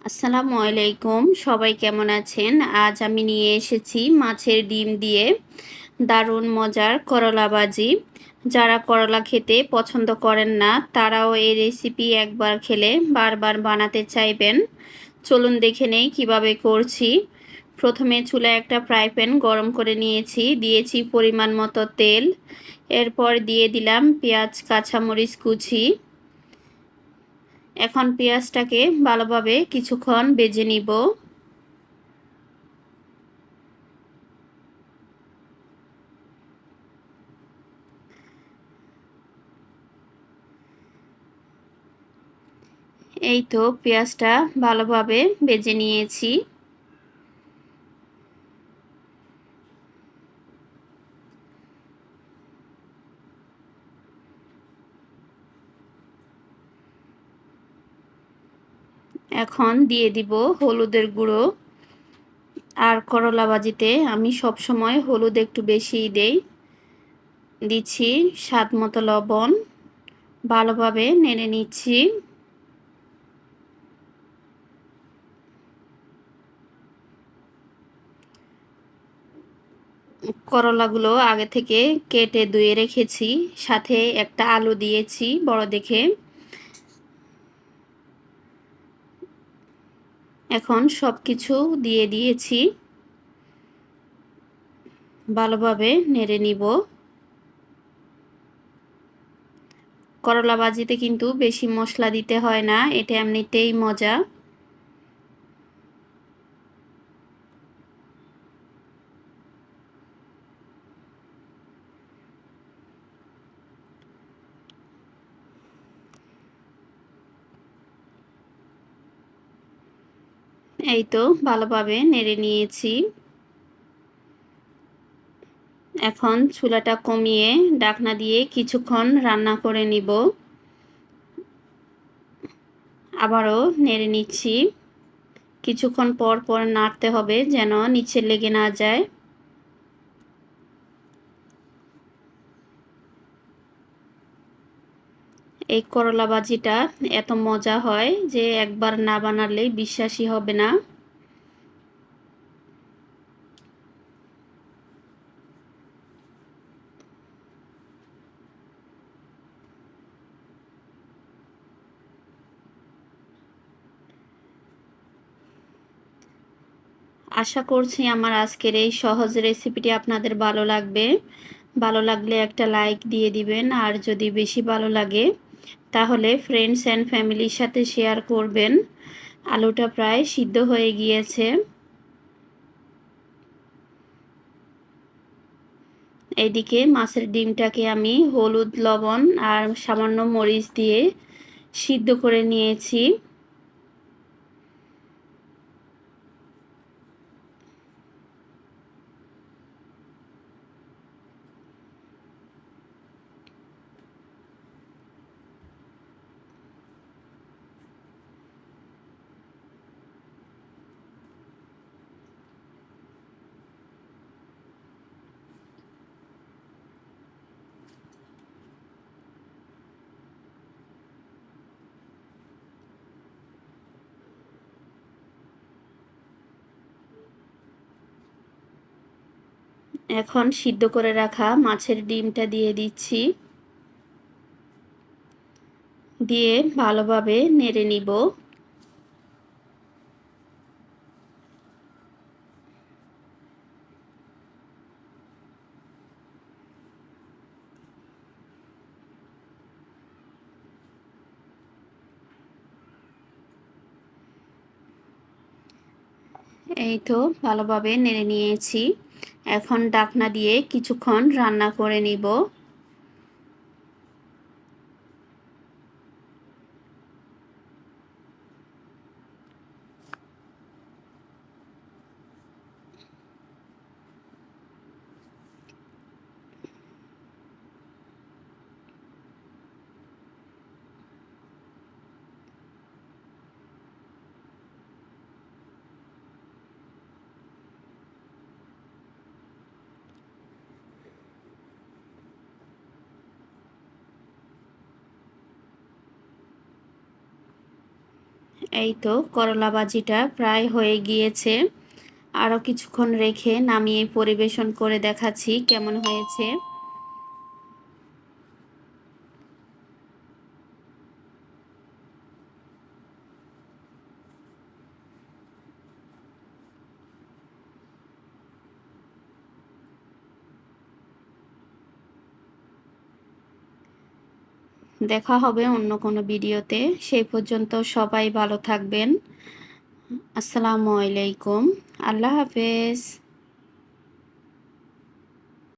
আসসালামু আলাইকুম, সবাই কেমন আছেন? আজ আমি নিয়ে এসেছি মাছের ডিম দিয়ে দারুণ মজার করলা ভাজি। যারা করলা খেতে পছন্দ করেন না তারাও এই রেসিপি একবার খেলে বারবার বানাতে চাইবেন। চলুন দেখে নেই কিভাবে করছি। প্রথমে চুলায় একটা ফ্রাই প্যান গরম করে নিয়েছি, দিয়েছি পরিমাণ মতো তেল। এরপর দিয়ে দিলাম পেঁয়াজ, কাঁচামরিচ কুচি। এখন পেঁয়াজটাকে ভালোভাবে কিছুক্ষণ ভেজে নিব। এই তো পেঁয়াজটা ভালোভাবে ভেজে নিয়েছি। এখন দিয়ে দিব হলুদের গুঁড়ো। আর করলা ভাজিতে আমি সব সময় হলুদ একটু বেশিই দেই। দিচ্ছি স্বাদ মতো লবণ। ভালোভাবে নেড়ে নিচ্ছি। করলাগুলো আগে থেকে কেটে ধুয়ে রেখেছি, সাথে একটা আলু দিয়েছি বড় দেখে। এখন সব কিছু দিয়ে দিয়েছি, ভালোভাবে নেড়ে নিব। করলা ভাজিতে কিন্তু বেশি মশলা দিতে হয় না, এটা এমনিতেই মজা। এই তো ভালোভাবে নেড়ে নিয়েছি। এখন চুলাটা কমিয়ে ঢাকনা দিয়ে কিছুক্ষণ রান্না করে নিব। আবারও নেড়ে নিচ্ছি। কিছুক্ষণ পর পর নাড়তে হবে যেন নিচে লেগে না যায়। এই করলা ভাজিটা এত মজা হয় যে একবার না বানালে বিশ্বাসই হবে না। আশা করছি আমার আজকের এই সহজ রেসিপিটি আপনাদের ভালো লাগবে। ভালো লাগলে একটা লাইক দিয়ে দিবেন, আর যদি বেশি ভালো লাগে তাহলে ফ্রেন্ডস অ্যান্ড ফ্যামিলির সাথে শেয়ার করবেন। আলুটা প্রায় সিদ্ধ হয়ে গিয়েছে। এইদিকে মাছের ডিমটাকে আমি হলুদ, লবণ আর সামান্য মরিচ দিয়ে সিদ্ধ করে নিয়েছি। এখন সিদ্ধ করে রাখা মাছের ডিমটা দিয়ে দিচ্ছি। দিয়ে ভালোভাবে নেড়ে নিব। এই তো ভালোভাবে নেড়ে নিয়েছি। এখন ঢাকনা দিয়ে কিছুক্ষণ রান্না করে নিব। এই তো করলা ভাজিটা প্রায় হয়ে গিয়েছে। আরও কিছুক্ষণ রেখে নামিয়ে পরিবেশন করে দেখাচ্ছি কেমন হয়েছে। দেখা হবে অন্য কোনো ভিডিওতে। সেই পর্যন্ত সবাই ভালো থাকবেন। আসসালামু আলাইকুম। আল্লাহ হাফেজ।